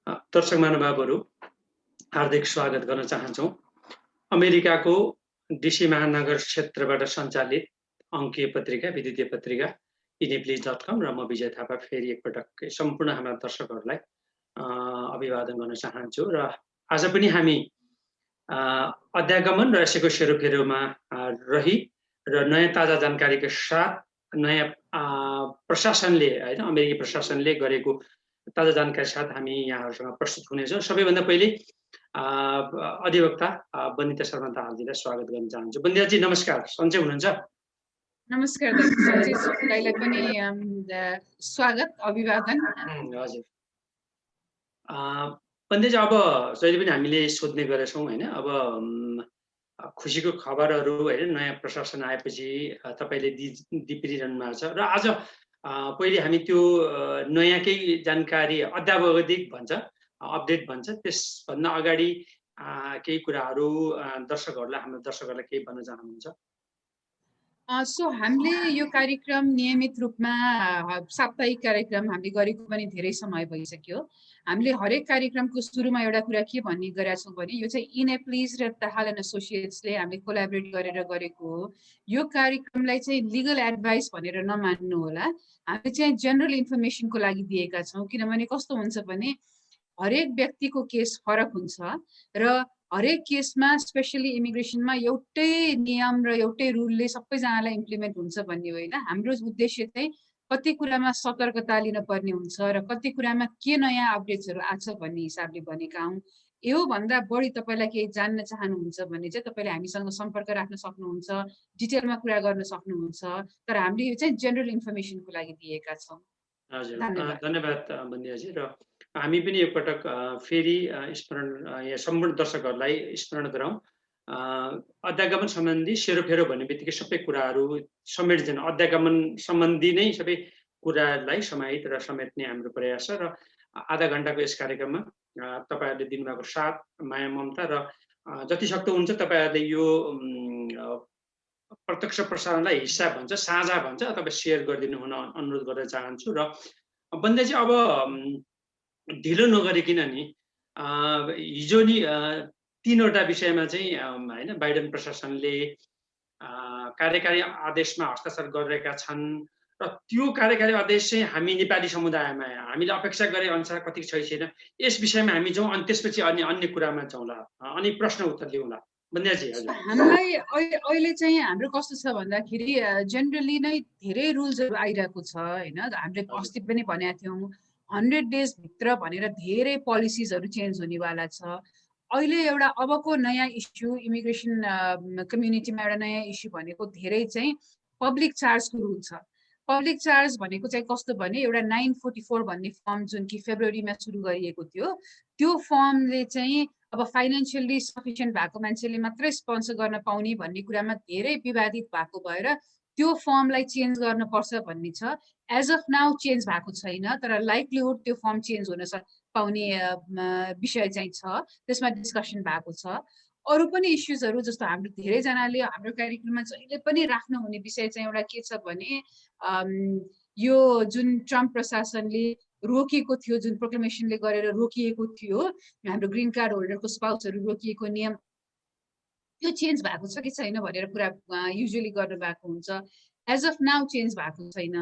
दर्शक महानुभावहरू हार्दिक स्वागत गर्न चाहन्छौँ। अमेरिकाको डीसी महानगर क्षेत्रबाट सञ्चालित अङ्कीय पत्रिका, विद्युतीय पत्रिका eNews.com र म विजय थापा फेरि एकपटक सम्पूर्ण हाम्रा दर्शकहरूलाई अभिवादन गर्न चाहन्छु। र आज पनि हामी अध्यागमन र यसैको सेरोफेरोमा रही र नयाँ ताजा जानकारीका साथ नयाँ प्रशासनले हैन अमेरिकी प्रशासनले गरेको ताजा जानकारी साथ हामी यहाँहरूसँग प्रस्तुत हुनेछौँ। सबैभन्दा पहिले अधिवक्ता बन्दिता शर्मा दाहालजीलाई स्वागत गर्न चाहन्छु। बन्दिताजी नमस्कार, सन्चै हुनुहुन्छ? नमस्कार दाजु, सबैलाई पनि स्वागत, अभिवादन। हजुर बन्दिताजी, अब जहिले पनि हामीले सोध्ने गरेछौँ हैन, अब खुसीको खबरहरू हैन नयाँ प्रशासन आएपछि तपाईले दिइरहनु भएको छ र आज पहिले हामी त्यो नयाँकै जानकारी अद्यावधिक भन्छ, अपडेट भन्छ, त्यसभन्दा अगाडि केही कुराहरू हाम्रो दर्शकहरूलाई केही भन्न चाहनुहुन्छ? सो हामीले यो कार्यक्रम नियमित रूपमा साप्ताहिक कार्यक्रम हामीले गरेको पनि धेरै समय भइसक्यो। हामीले हरेक कार्यक्रमको सुरुमा एउटा कुरा के भन्ने गरेका छौँ भने यो चाहिँ इनेप्लिज र दाहाल एन्ड एसोसिएट्सले हामीले कोलाबोरेट गरेर गरेको हो। यो कार्यक्रमलाई चाहिँ लिगल एडभाइस भनेर नमान्नु होला। हामीले चाहिँ जनरल इन्फर्मेसनको लागि दिएका छौँ, किनभने कस्तो हुन्छ भने हरेक व्यक्तिको केस फरक हुन्छ र हरेक केसमा स्पेसली इमिग्रेसनमा एउटै नियम र एउटै रुलले सबैजनालाई इम्प्लिमेन्ट हुन्छ भन्ने होइन। हाम्रो उद्देश्य चाहिँ कति कुरामा सतर्कता लिन पर्ने हुन्छ र कति कुरामा के नयाँ अपडेट्सहरू आछ भन्ने हिसाबले भनेका हौँ। यो भन्दा बढी तपाईँलाई केही जान्न चाहनुहुन्छ भने चाहिँ तपाईँले हामीसँग सम्पर्क राख्न सक्नुहुन्छ, डिटेलमा कुरा गर्न सक्नुहुन्छ, तर हामीले यो चाहिँ जेनरल इन्फर्मेसनको लागि दिएका छौँ। हजुर, धन्यवाद बन्दियाजी। र हामी पनि एकपटक फेरि स्मरण सम्पूर्ण दर्शकहरूलाई स्मरण गराउँ। अध्यागमन सम्बन्धी सेरोफेरो भन्ने बित्तिकै सबै कुराहरू समेटिन्छन्। अध्यागमन सम्बन्धी नै सबै कुराहरूलाई समाहित र समेट्ने हाम्रो प्रयास छ। र आधा घन्टाको यस कार्यक्रममा तपाईँहरूले दिनुभएको साथ, माया, ममता र जतिसक्दो हुन्छ तपाईँहरूले यो प्रत्यक्ष प्रसारणलाई हिस्सा भन्छ, साझा भन्छ अथवा सेयर गरिदिनु हुन अनुरोध गर्न चाहन्छु। र बन्देजी, अब ढिलो नगरिकन नि हिजो नि 3वटा विषयमा चाहिँ हैन बाइडेन प्रशासनले कार्यकारी आदेशमा हस्ताक्षर गरेका छन् र त्यो कार्यकारी आदेश चाहिँ हामी नेपाली समुदायमा हामीले अपेक्षा गरे अनुसार कति छैन। यस विषयमा हामी जाउँ अनि त्यसपछि अन्य कुरामा जाउँला अनि प्रश्न उत्तर दिउँला। हामीलाई अहिले चाहिँ हाम्रो कस्तो छ भन्दाखेरि जेनरली नै धेरै रुल्सहरू आइरहेको छ होइन। हामीले अस्ति पनि भनेका थियौँ 100 डेज भित्र भनेर धेरै पोलिसिजहरू चेन्ज हुनेवाला छ। अहिले एउटा अबको नयाँ इस्यु इमिग्रेसन कम्युनिटीमा एउटा नयाँ इस्यु भनेको धेरै चाहिँ पब्लिक चार्जको रुल छ। पब्लिक चार्ज भनेको चाहिँ कस्तो भने एउटा 944 भन्ने फर्म जुन कि फेब्रुअरीमा सुरु गरिएको थियो, त्यो फर्मले चाहिँ अब फाइनेन्सियली सफिसियन्ट भएको मान्छेले मात्रै स्पोन्सर गर्न पाउने भन्ने कुरामा धेरै विवादित भएको भएर त्यो फर्मलाई चेन्ज गर्नुपर्छ भन्ने छ। एज अफ नाउ चेन्ज भएको छैन, तर लाइक्लीहुड त्यो फर्म चेन्ज हुन पाउने विषय चाहिँ छ, त्यसमा डिस्कसन भएको छ। अरू पनि इस्युजहरू जस्तो हाम्रो धेरैजनाले हाम्रो कार्यक्रममा जहिले पनि राख्नुहुने विषय चाहिँ एउटा के छ भने यो जुन ट्रम्प प्रशासनले रोकिएको थियो, जुन प्रोक्लेमेसनले गरेर रोकिएको थियो हाम्रो ग्रिन कार्ड होल्डरको स्पाउसहरू रोकिएको नियम, त्यो चेन्ज भएको छ कि छैन भनेर कुरा युजुअली गर्नु भएको हुन्छ। एज अफ नाउ चेन्ज भएको छैन।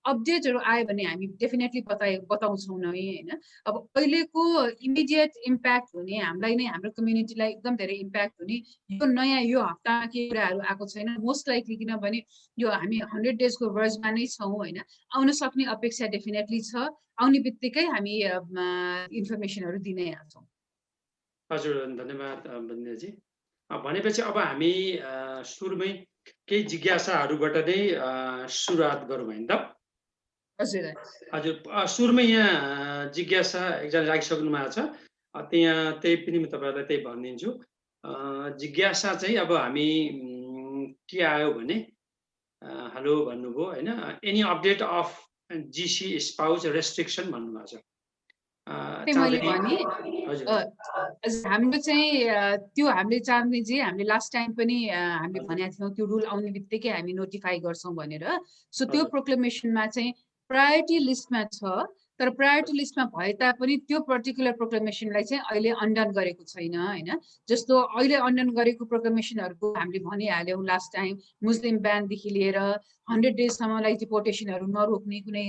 अपडेटहरू आयो भने हामी डेफिनेटली बताउँछौँ नै होइन। अब अहिलेको इमिडिएट इम्प्याक्ट हुने हामीलाई नै हाम्रो कम्युनिटीलाई एकदम धेरै इम्प्याक्ट हुने यो नयाँ यो हप्तामा के कुराहरू आएको छैन मोस्ट लाइकली, किनभने यो हामी 100 डेजको वर्जमा नै छौँ होइन। आउन सक्ने अपेक्षा डेफिनेटली छ। आउने बित्तिकै हामी इन्फर्मेसनहरू दिनै हाल्छौँ। हजुर, धन्यवाद बन्दियाजी। भनेपछि अब हामी सुरुमै केही जिज्ञासाहरूबाट नै सुरुवात गरौँ हैन त? हजुर, सुरुमै यहाँ जिज्ञासा एकजना राखिसक्नु भएको छ, त्यही पनि म तपाईँहरूलाई त्यही भनिदिन्छु। जिज्ञासा चाहिँ अब हामी के आयो भने हेलो भन्नुभयो होइन, any update of GC spouse restriction भन्नुभएको छ। हाम्रो चाहिँ त्यो हामीले चाँदनीजी हामीले लास्ट टाइम पनि हामीले भनेका थियौँ त्यो रुल आउने बित्तिकै हामी नोटिफाई गर्छौँ भनेर। सो त्यो प्रोक्लेमेसनमा चाहिँ प्रायोरिटी लिस्टमा छ तर प्रायोरिटी लिस्टमा भए तापनि त्यो पर्टिकुलर प्रोक्लेमेसनलाई चाहिँ अहिले अन्डन गरेको छैन हैन। जस्तो अहिले अन्डन गरेको प्रोक्लेमेसनहरूको हामीले भनिहाल्यौँ लास्ट टाइम, मुस्लिम ब्यानदेखि लिएर 100 डेजसम्मलाई डिपोर्टेसनहरू नरोक्ने कुनै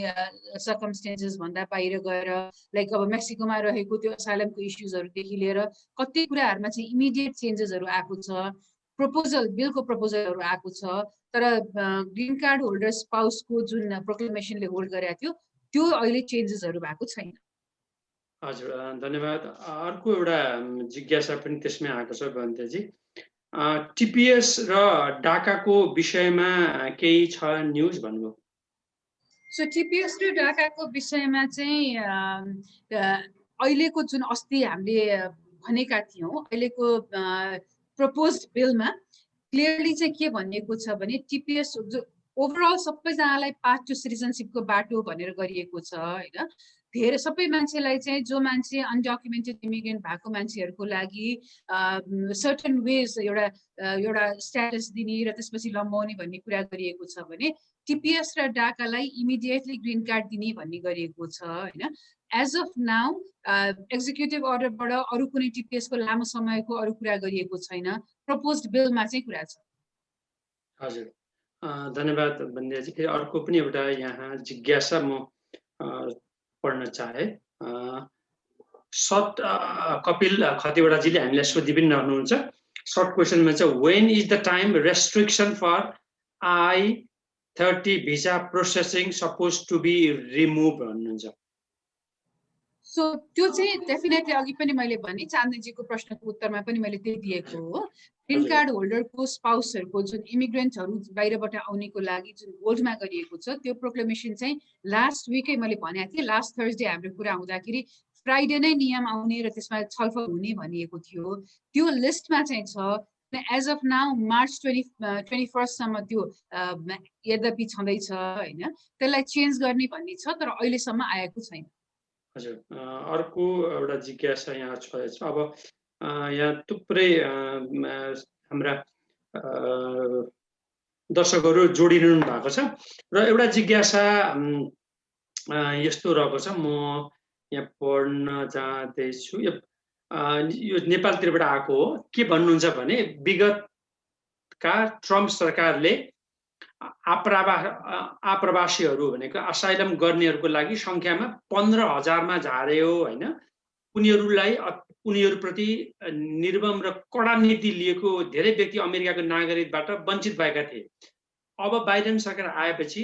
सर्कमस्टेन्सेस भन्दा बाहिर गएर, लाइक अब मेक्सिकोमा रहेको त्यो असाइलमको इस्युजहरूदेखि लिएर कति कुराहरूमा चाहिँ इमिडिएट चेन्जेसहरू आएको छ, बिलको प्रपोजलहरू आएको छ। तर ग्रिन कार्ड होल्डर स्पाउसको जुन प्रोक्लेमेसनले होल्ड गरेको थियो त्यो अहिले चेन्जेसहरू भएको छैन। हजुर, धन्यवाद। अर्को एउटा जिज्ञासा पनि त्यसमै आएको छ बन्देजी। टिपीएस र डाकाको विषयमा केही छ न्युज भन्नुभयो। सो टिपीएस र डाकाको विषयमा चाहिँ अहिलेको जुन अस्ति हामीले भनेका थियौँ, अहिलेको प्रपोज्ड बिलमा क्लियरली चाहिँ के भनिएको छ भने टिपीएस ओभरअल सबैजनालाई पाथ टु सिटिजनसिपको बाटो भनेर गरिएको छ हैन। धेरै सबै मान्छेलाई चाहिँ, जो मान्छे अनडकुमेन्टेड इमिग्रेन्ट भएको मान्छेहरूको लागि सर्टन वेज एउटा स्ट्याटस दिने र त्यसपछि लम्बाउने भन्ने कुरा गरिएको छ भने टिपीएस र डाकालाई इमिडिएटली ग्रिन कार्ड दिने भन्ने गरिएको छ हैन। एज अफ नाउ एक्जिक्युटिभ अर्डरबाट अरू कुनै टिपीएसको लामो समयको अरू कुरा गरिएको छैन, प्रपोज्ड बिलमा चाहिँ कुरा छ। हजुर, धन्यवाद बन्देजी। फेरि अर्को पनि एउटा यहाँ जिज्ञासा म पढ्न चाहे। सर्ट कपिल खतिवडाजीले हामीलाई सोधि पनि रहनुहुन्छ। सर्ट क्वेसनमा चाहिँ when is the time restriction for I-30 visa processing suppose to be remove भन्नुहुन्छ। सो त्यो चाहिँ डेफिनेटली अघि पनि मैले भने, चाँदनीजीको प्रश्नको उत्तरमा पनि मैले त्यही दिएको हो। ग्रिन कार्ड होल्डरको स्पाउसहरूको जुन इमिग्रेन्टहरू बाहिरबाट आउनेको लागि जुन होल्डमा गरिएको छ त्यो प्रोक्लेमेसन चाहिँ लास्ट विकै मैले भनेको थिएँ, लास्ट थर्सडे हाम्रो कुरा हुँदाखेरि फ्राइडे नै नियम आउने र त्यसमा छलफल हुने भनिएको थियो। त्यो लिस्टमा चाहिँ छ। एज अफ नाउ मार्च 21सम्म त्यो यद्यपि छँदैछ होइन, त्यसलाई चेन्ज गर्ने भन्ने छ, तर अहिलेसम्म आएको छैन। हजुर, अर्को एउटा जिज्ञासा यहाँ छ। अब यहाँ थुप्रै हाम्रा दर्शकहरू जोडिरहनु भएको छ र एउटा जिज्ञासा यस्तो रहेको छ, म यहाँ पढ्न चाहँदैछु। यो नेपालतिरबाट आएको हो। के भन्नुहुन्छ भने विगतका ट्रम्प सरकारले आप्रवासीहरू भनेको असाइलम गर्नेहरूको लागि सङ्ख्यामा 15,000मा झार्यो होइन। उनीहरूप्रति निर्मम र कडा नीति लिएको धेरै व्यक्ति अमेरिकाको नागरिकबाट वञ्चित भएका थिए। अब बाइडेन सरकार आएपछि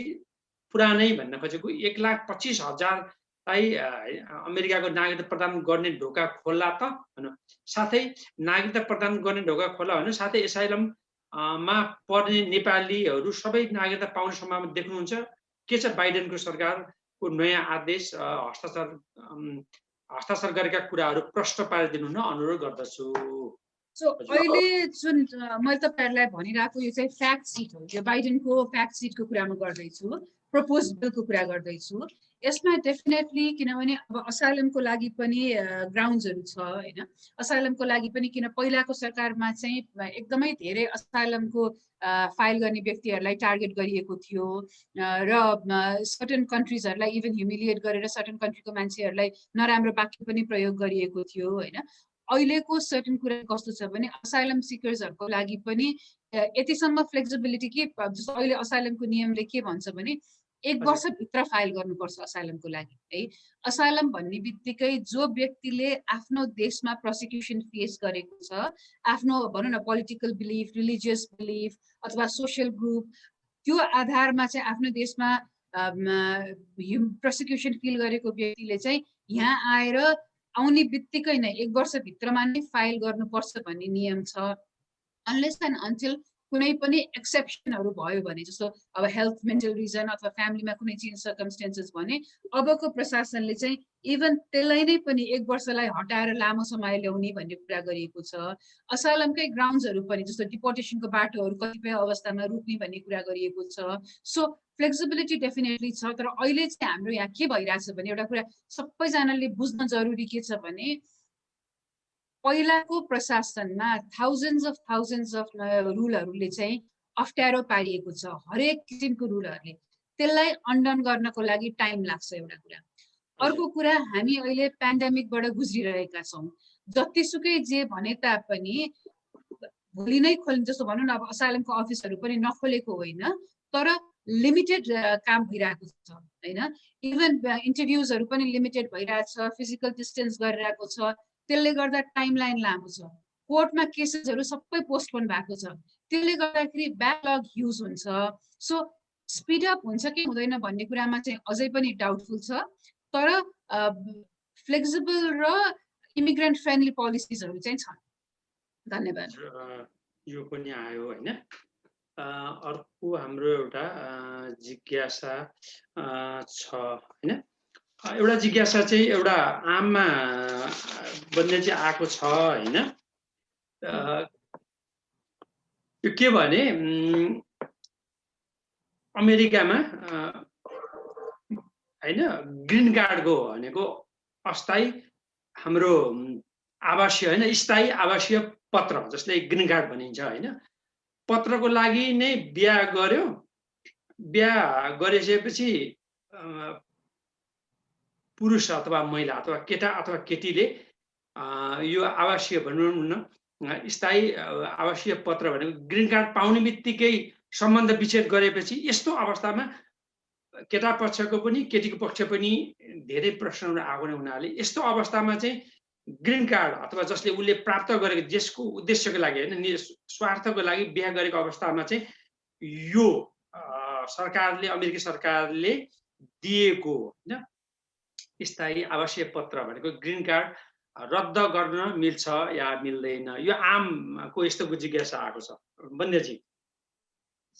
पुरानै भन्न खोजेको 1,25,000लाई अमेरिकाको नागरिकता प्रदान गर्ने ढोका खोल्ला त होइन, साथै नागरिकता प्रदान गर्ने ढोका खोला होइन, साथै एसाइलम मा पर्ने नेपालीहरू सबै नागरिकता पाउने सम्भावना देख्नुहुन्छ। के छ बाइडेनको सरकारको नयाँ आदेश हस्ताक्षर गरेका कुराहरू प्रश्न पारिदिनु हुन अनुरोध गर्दछु। सो अहिले जुन मैले तपाईँहरूलाई भनिरहेको यो चाहिँ फ्याक्ट सिट हो। यो बाइडेनको फ्याक्ट सिटको कुरा म गर्दैछु, प्रपोज बिलको कुरा गर्दैछु। यसमा डेफिनेटली, किनभने अब असाइलमको लागि पनि ग्राउन्ड्सहरू छ होइन। असाइलमको लागि पनि किन पहिलाको सरकारमा चाहिँ एकदमै धेरै असाइलमको फाइल गर्ने व्यक्तिहरूलाई टार्गेट गरिएको थियो र सर्टन कन्ट्रिजहरूलाई इभन ह्युमिलिएट गरेर सर्टन कन्ट्रीको मान्छेहरूलाई नराम्रो वाक्य पनि प्रयोग गरिएको थियो होइन। अहिलेको सर्टन कुरा कस्तो छ भने असाइलम सिकर्सहरूको लागि पनि यतिसम्म फ्लेक्सिबिलिटी के, जस्तो अहिले असाइलमको नियमले के भन्छ भने 1 वर्षभित्र फाइल गर्नुपर्छ असाइलमको लागि है। असाइलम भन्ने बित्तिकै जो व्यक्तिले आफ्नो देशमा प्रोसिक्युसन फेस गरेको छ, आफ्नो भनौँ न पोलिटिकल बिलिफ, रिलिजियस बिलिफ अथवा सोसियल ग्रुप, त्यो आधारमा चाहिँ आफ्नो देशमा प्रोसिक्युसन फिल गरेको व्यक्तिले चाहिँ यहाँ आएर आउने बित्तिकै नै 1 वर्षभित्रमा नै फाइल गर्नुपर्छ भन्ने नियम छ। अनलेस एन्ड अन्टिल कुनै पनि एक्सेप्सनहरू भयो भने, जस्तो अब हेल्थ, मेन्टल रिजन अथवा फ्यामिलीमा कुनै चेन्ज सर्कमस्टेन्सेस भने अबको प्रशासनले चाहिँ इभन त्यसलाई नै पनि 1 वर्षलाई हटाएर लामो समय ल्याउने भन्ने कुरा गरिएको छ। असाइलमकै ग्राउन्ड्सहरू पनि, जस्तो डिपोर्टेसनको बाटोहरू कतिपय अवस्थामा रोक्ने भन्ने कुरा गरिएको छ। सो फ्लेक्सिबिलिटी डेफिनेटली छ। तर अहिले चाहिँ हाम्रो यहाँ के भइरहेछ भने, एउटा कुरा सबैजनाले बुझ्न जरुरी के छ भने, पहिलाको प्रशासनमा थाउजन्ड्स अफ रुलहरूले चाहिँ अप्ठ्यारो पारिएको छ, हरेक किसिमको रुलहरूले। त्यसलाई अन्डन गर्नको लागि टाइम लाग्छ एउटा कुरा। अर्को कुरा हामी अहिले पेन्डेमिकबाट गुज्रिरहेका छौँ जतिसुकै जे भने तापनि भोलि नै खोलिन्छ जस्तो भनौँ न अब असाइलमको अफिसहरू पनि नखोलेको होइन तर लिमिटेड काम भइरहेको छ हैन इभन इन्टरभ्युजहरू पनि लिमिटेड भइरहेछ फिजिकल डिस्टेन्स गरिरहेको छ त्यसले गर्दा टाइमलाइन लामो छ कोर्टमा केसेसहरू सबै पोस्टपोन भएको छ त्यसले गर्दाखेरि ब्याकलग ह्युज हुन्छ सो स्पिड अप हुन्छ कि हुँदैन भन्ने कुरामा चाहिँ अझै पनि डाउटफुल छ तर फ्लेक्सिबल र इमिग्रेन्ट फ्रेन्डली पोलिसिजहरू चाहिँ छन् धन्यवाद यो पनि आयो हैन अर्को हाम्रो एउटा जिज्ञासा छ हैन एउटा जिज्ञासा चाहिँ एउटा आममा बन्ने चाहिँ आएको छ हैन यो के भने अमेरिकामा हैन ग्रीन कार्डको भनेको अस्थायी हाम्रो आवासीय हैन स्थायी आवासीय पत्र जसले ग्रीन कार्ड भनिन्छ हैन पत्रको लागि नै बिहा गर्यो बिहा गरिसकेपछि पुरुष अथवा महिला अथवा केटा अथवा केटीले यो आवासीय भनौँ न स्थायी आवासीय पत्र भनेको ग्रीन कार्ड पाउने बित्तिकै सम्बन्ध विच्छेद गरेपछि यस्तो अवस्थामा केटा पक्षको पनि केटीको पक्ष पनि धेरै प्रश्नहरू आउने हुनाले यस्तो अवस्थामा चाहिँ ग्रीन कार्ड अथवा जसले उसले प्राप्त गरेको देशको उद्देश्यको लागि हैन स्वार्थको लागि बिहा गरेको अवस्थामा चाहिँ यो सरकारले अमेरिकी सरकारले दिएको हैन स्थायी आवासीय पत्र भनेको ग्रीन कार्ड रद्द गर्न मिल्छ या मिल्दैन यो आमको यस्तो जिज्ञासा आएको छ बन्देजी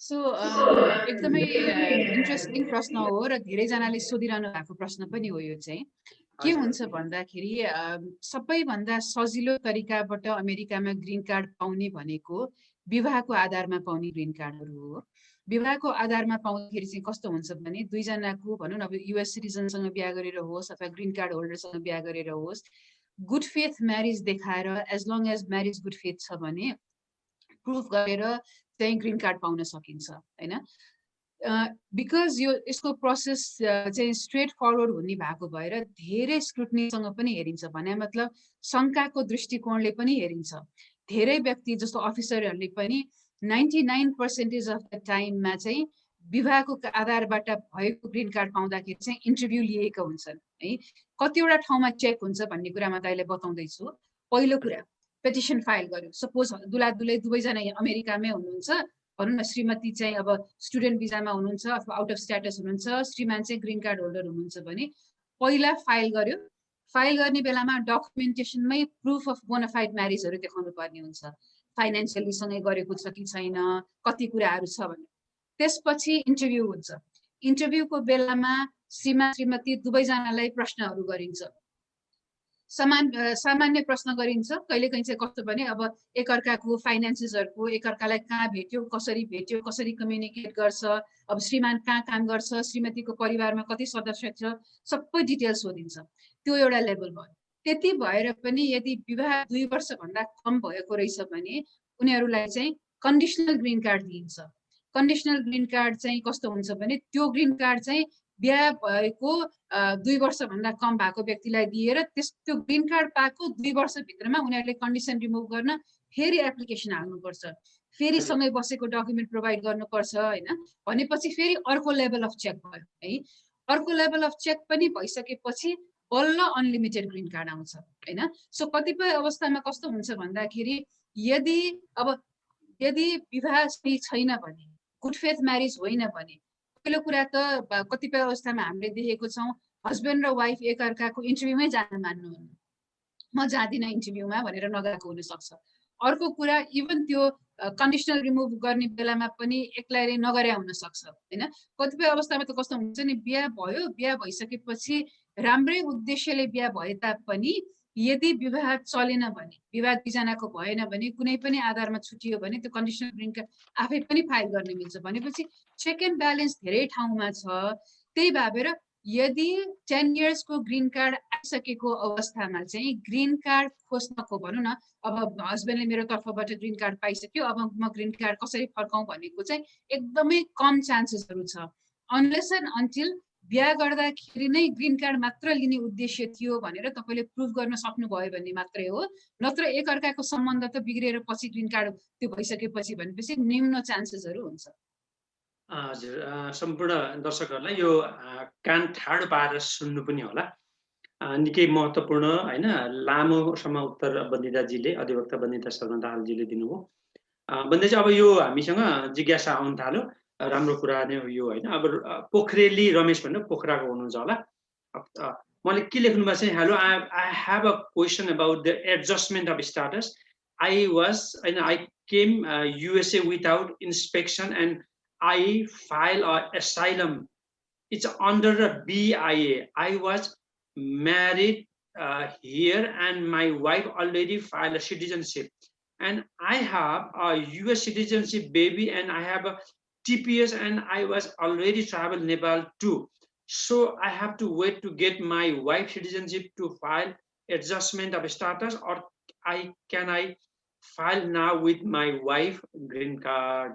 सो एकदमै इन्ट्रेस्टिङ प्रश्न हो र धेरैजनाले सोधिरहनु भएको प्रश्न पनि हो यो चाहिँ के हुन्छ भन्दाखेरि सबैभन्दा सजिलो तरिकाबाट अमेरिकामा ग्रीन कार्ड पाउने भनेको विवाहको आधारमा पाउने ग्रीन कार्डहरू हो विवाहको आधारमा पाउँदाखेरि चाहिँ कस्तो हुन्छ भने दुईजनाको भनौँ न अब युएस सिटिजनसँग बिहा गरेर होस् अथवा ग्रीन कार्ड होल्डरसँग बिहा गरेर होस् गुड फेथ म्यारिज देखाएर as long as marriage good faith छ भने प्रुफ गरेर चाहिँ ग्रीन कार्ड पाउन सकिन्छ हैन बिकज यो यसको प्रोसेस चाहिँ स्ट्रेट फरवर्ड हुने भएको भएर धेरै स्क्रुटनीसँग पनि हेरिन्छ भने मतलब शङ्काको दृष्टिकोणले पनि हेरिन्छ धेरै व्यक्ति जस्तो अफिसरहरूले पनि 99% अफ द टाइममा चाहिँ विवाहको आधारबाट भएको ग्रीन कार्ड पाउँदाखेरि चाहिँ इन्टरभ्यू लिएका हुन्छन् है कतिवटा ठाउँमा चेक हुन्छ भन्ने कुरामा त अहिले बताउँदैछु पहिलो कुरा पेटिसन फाइल गर्यो सपोज दुला दुलै दुवैजना अमेरिकामै हुनुहुन्छ भनौँ न श्रीमती चाहिँ अब स्टुडेन्ट भिजामा हुनुहुन्छ अथवा आउट अफ स्ट्याटस हुनुहुन्छ श्रीमान चाहिँ ग्रीन कार्ड होल्डर हुनुहुन्छ भने पहिला फाइल गर्यो फाइल गर्ने बेलामा डकुमेन्टेसनमै प्रुफ अफ बोनाफाइड म्यारिजहरू देखाउनु पर्ने हुन्छ फाइनेन्सियली सँगै गरेको छ कि छैन कति कुराहरू छ भने त्यसपछि इन्टरभ्यू हुन्छ इन्टरभ्यूको बेलामा श्रीमान श्रीमती दुवैजनालाई प्रश्नहरू गरिन्छ सामान्य प्रश्न गरिन्छ कहिलेकाहीँ चाहिँ कस्तो भने अब एकअर्काको फाइनेन्सेसहरूको एकअर्कालाई कहाँ भेट्यो कसरी कम्युनिकेट गर्छ अब श्रीमान कहाँ काम गर्छ श्रीमतीको परिवारमा कति सदस्य छ सबै डिटेल्स सोधिन्छ त्यो एउटा लेभल भयो त्यति भएर पनि यदि विवाह 2 वर्षभन्दा कम भएको रहेछ भने उनीहरूलाई चाहिँ कन्डिसनल ग्रीन कार्ड दिइन्छ कन्डिसनल ग्रीन कार्ड चाहिँ कस्तो हुन्छ भने त्यो ग्रीन कार्ड चाहिँ बिहा भएको 2 वर्षभन्दा कम भएको व्यक्तिलाई दिएर त्यो ग्रीन कार्ड पाएको 2 वर्षभित्रमा उनीहरूले कन्डिसन रिमुभ गर्न फेरि एप्लिकेसन हाल्नुपर्छ फेरि सँगै बसेको डकुमेन्ट प्रोभाइड गर्नुपर्छ हैन भनेपछि फेरि अर्को लेभल अफ चेक भयो है अर्को लेभल अफ चेक पनि भइसकेपछि बल्ल अनलिमिटेड ग्रीन कार्ड आउँछ हैन सो कतिपय अवस्थामा कस्तो हुन्छ भन्दाखेरि यदि विवाह सही छैन भने गुड फेथ म्यारिज होइन भने पहिलो कुरा त कतिपय अवस्थामा हामीले देखेको छौँ हस्बेन्ड र वाइफ एकअर्काको इन्टरभ्यूमै जान मान्नुहुन्न म जाँदिनँ इन्टरभ्यूमा भनेर नगएको हुनसक्छ अर्को कुरा इभन त्यो कन्डिसनल रिमुभ गर्ने बेलामा पनि एक्लैले नगरे हुन सक्छ हैन कतिपय अवस्थामा त कस्तो हुन्छ नि बिहा भयो बिहा भइसकेपछि राम्रै उद्देश्यले बिहा भए तापनि यदि विवाह चलेन भने विवाह दुईजनाको भएन भने कुनै पनि आधारमा छुटियो भने त्यो कन्डिसनल ग्रीन कार्ड आफै पनि फाइल गर्न मिल्छ भनेपछि चेक एन्ड ब्यालेन्स धेरै ठाउँमा छ त्यही भएर यदि 10 इयर्सको ग्रीन कार्ड आइसकेको अवस्थामा चाहिँ ग्रीन कार्ड खोज्नको भनौँ न अब हस्बेन्डले मेरो तर्फबाट ग्रीन कार्ड पाइसक्यो अब म ग्रीन कार्ड कसरी फर्काउँ भनेको चाहिँ एकदमै कम चान्सेसहरू छ अनलेस एन्ड अन्टिल बिहा गर्दाखेरि नै ग्रीन कार्ड मात्र लिने उद्देश्य थियो भनेर तपाईले प्रुभ गर्न सक्नुभयो भन्ने मात्रै हो, नत्र एकअर्काको सम्बन्ध त बिग्रेर पछि ग्रीन कार्ड त्यो भइसकेपछि भनेपछि निम्न चान्सेसहरू हुन्छ। हजुर, सम्पूर्ण दर्शकहरूलाई यो कान ठाडो पारेर सुन्नु पनि होला। निकै महत्त्वपूर्ण हैन, लामोसम्म उत्तर बन्दिताजीले, अधिवक्ता बन्दिता शर्मा दाहालजीले दिनुभयो। बन्दिताजी, अब यो हामीसँग जिज्ञासा आउन थाल्यो। राम्रो कुरा नै हो यो हैन। अब पोखरेली रमेश भनेर पोखराको हुनुहुन्छ होला। मैले के लेख्नु भएको छ, hello, I have a question about the adjustment of status. I came USA without inspection and I file asylum. It's under a BIA. I was married here and my wife already filed a citizenship. And I have a US citizenship baby and I have a TPS and I was already traveled Nepal too. So I have to wait to get my wife's citizenship to file adjustment of status, or can I file now with my wife green card?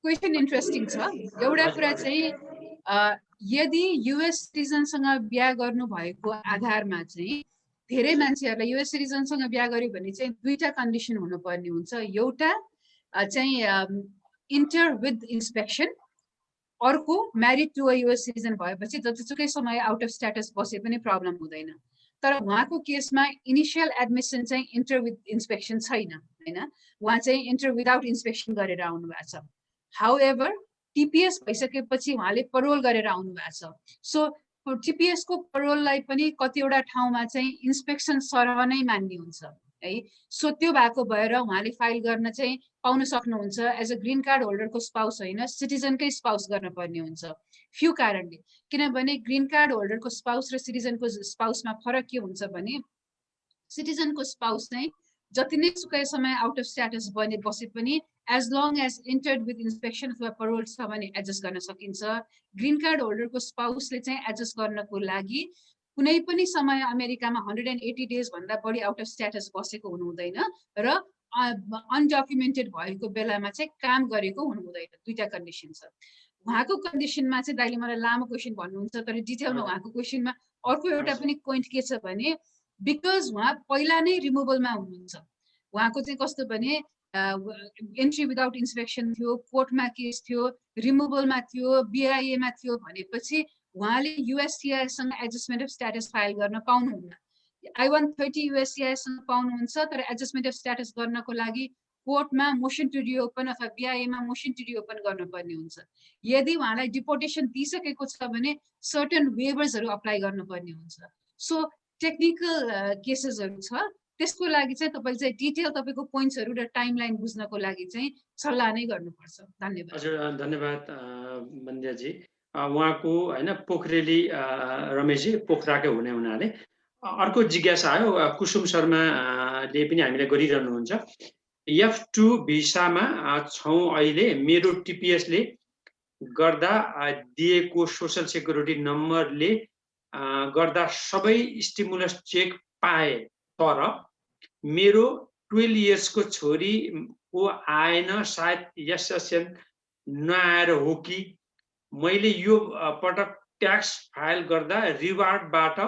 Question interesting छ। एउटा कुरा चाहिँ यदि US सिटिजनसँग बिहा गर्नु भएको आधारमा चाहिँ धेरै मान्छेहरूलाई युएस सिटिजनसँग बिहा गर्यो भने चाहिँ दुईटा कन्डिसन हुनुपर्ने हुन्छ। एउटा चाहिँ इन्टर विथ इन्स्पेक्सन, अर्को married to a US citizen भएपछि जतिसुकै समय आउट अफ स्ट्याटस बसे पनि प्रब्लम हुँदैन। तर उहाँको केसमा इनिसियल एडमिसन चाहिँ इन्टर विथ इन्स्पेक्सन छैन हैन, उहाँ चाहिँ इन्टर विदाउट इन्स्पेक्सन गरेर आउनु भएको छ। हाउएभर टिपीएस भइसकेपछि उहाँले परोल गरेर आउनु भएको छ। सो टिपीएस को परोललाई पनि कतिवटा ठाउँमा चाहिँ इन्स्पेक्सन सरह नै मान्ने हुन्छ है। सो त्यो भएको भएर उहाँले फाइल गर्न चाहिँ पाउन सक्नुहुन्छ। एज अ ग्रीन कार्ड होल्डरको स्पाउस होइन, सिटिजनकै स्पाउस गर्न पर्ने हुन्छ फ्यु कारणले। किनभने ग्रीन कार्ड होल्डरको स्पाउस र सिटिजनको स्पाउसमा फरक के हुन्छ भने सिटिजनको स्पाउस चाहिँ जति नै सुकै समय आउट अफ स्ट्याटस बसे पनि as long as entered with inspection अथवा परोल छ भने एडजस्ट गर्न सकिन्छ। ग्रीन कार्ड होल्डरको स्पाउसले चाहिँ एडजस्ट गर्नको लागि कुनै पनि समय अमेरिकामा 180 डेज भन्दा बढी आउट अफ स्ट्याटस बसेको हुनु हुँदैन र अनडकुमेन्टेड भएको बेलामा चाहिँ काम गरेको हुनु हुँदैन। दुईटा कन्डिसन छ। उहाँको कन्डिसनमा चाहिँ दाइले मलाई लामो क्वेसन भन्नुहुन्छ, तर डिटेलमा उहाँको क्वेसनमा अर्को एउटा पनि पोइन्ट के छ भने बिकज उहाँ पहिला नै रिमुभलमा हुनुहुन्छ। उहाँको चाहिँ कस्तो भने एन्ट्री विदाउट इन्स्पेक्सन थियो, कोर्टमा केस थियो, रिमुभलमा थियो, बिआइएमा थियो भनेपछि उहाँले युएससिआईसँग एडजस्टमेन्ट अफ स्ट्याटस फाइल गर्न पाउनुहुन्न। I-130 युएससिआईसँग पाउनुहुन्छ, तर एडजस्टमेन्ट अफ स्ट्याटस गर्नको लागि कोर्टमा मोसन टु रिओपन अथवा बिआइएमा मोसन टु रिओपन गर्नुपर्ने हुन्छ। यदि उहाँलाई डिपोर्टेसन दिइसकेको छ भने सर्टेन वेभर्सहरू अप्लाई गर्नुपर्ने हुन्छ। सो टेक्निकल केसेसहरू छ, त्यसको लागि चाहिँ तपाईले चाहिँ डिटेल तपाईको पोइन्ट्सहरू र टाइमलाइन बुझ्नको लागि चाहिँ सल्लाह नै गर्नुपर्छ। धन्यवाद। हजुर, धन्यवाद बन्दियाजी। उहाँको हैन पोखरेली रमेशजी पोखराकै हुने हुनाले अर्को जिज्ञासा आयो। कुसुम शर्माले पनि हामीलाई गरिरहनुहुन्छ। F2 भिसामा छौँ अहिले, मेरो टिपीएसले गर्दा दिएको सोशल सेक्युरिटी नम्बरले गर्दा सबै स्टिमुलस चेक पाए, तर मेरो 12 इयर्सको छोरीको आएन। सायद एसएसएन नआएर हो कि मैले यो पटक ट्याक्स फाइल गर्दा रिवार्डबाट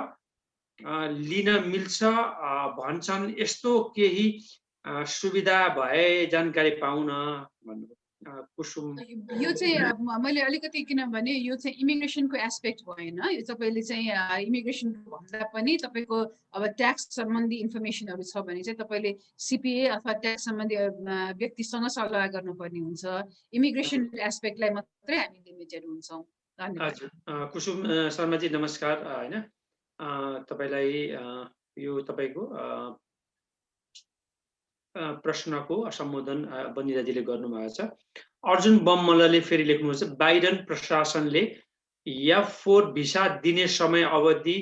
लिन मिल्छ भन्छन्। यस्तो केही सुविधा भए जानकारी पाउन भन्नु। कुसुम, यो चाहिँ मैले अलिकति किनभने यो चाहिँ इमिग्रेसनको एस्पेक्ट भएन, यो तपाईँले चाहिँ इमिग्रेसन भन्दा पनि तपाईँको अब ट्याक्स सम्बन्धी इन्फर्मेसनहरू छ भने चाहिँ तपाईँले सिपिए अथवा ट्याक्स सम्बन्धी व्यक्तिसँग सल्लाह गर्नुपर्ने हुन्छ। इमिग्रेसन एस्पेक्टलाई मात्रै हामी लिमिटेड हुन्छौँ। हजुर, कुसुम शर्माजी नमस्कार हैन। तपाईलाई यो तपाईको प्रश्नको सम्बोधन बन्दिताजीले गर्नुभएको छ। अर्जुन बममल्लले फेरि लेख्नुहुन्छ, बाइडन प्रशासनले F4 भिसा दिने समय अवधि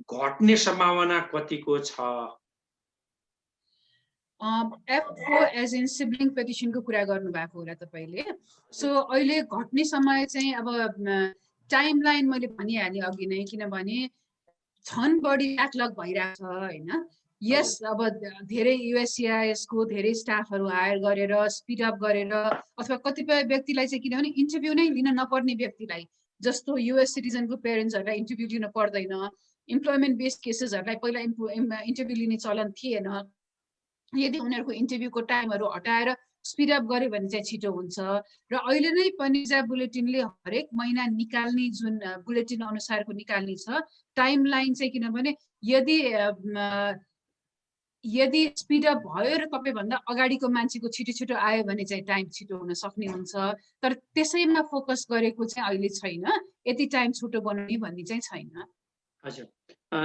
घट्ने सम्भावना कतिको छ? F4 एज इन सिब्लिङ पेटिसनको कुरा गर्नुभएको होला तपाईँले। सो अहिले घट्ने समय चाहिँ अब टाइमलाइन मैले भनिहालेँ अघि नै, किनभने झन् बढी ब्याकलग भइरहेको छ हैन। यस, अब धेरै USCIS को धेरै स्टाफहरू हायर गरेर स्पिड अप गरेर अथवा कतिपय व्यक्तिलाई चाहिँ किनभने इन्टरभ्यू नै लिन नपर्ने व्यक्तिलाई, जस्तो US सिटिजनको पेरेन्ट्सहरूलाई इन्टरभ्यू लिन पर्दैन, इम्प्लोइमेन्ट बेस्ड केसेसहरूलाई पहिला इन्टरभ्यू लिने चलन थिएन। यदि उनीहरूको इन्टरभ्यूको टाइमहरू हटाएर स्पिड अप गर्यो भने चाहिँ छिटो हुन्छ। र अहिले नै पनिजा बुलेटिनले हरेक महिना निकाल्ने जुन बुलेटिन अनुसारको निकाल्ने छ टाइम लाइन चाहिँ, किनभने यदि स्पिड अप भयो र तपाईँभन्दा अगाडिको मान्छेको छिटो छिटो आयो भने चाहिँ टाइम छिटो हुन सक्ने हुन्छ। तर त्यसैमा फोकस गरेको चाहिँ अहिले छैन, यति टाइम छिटो बनाउने भन्ने चाहिँ छैन। हजुर,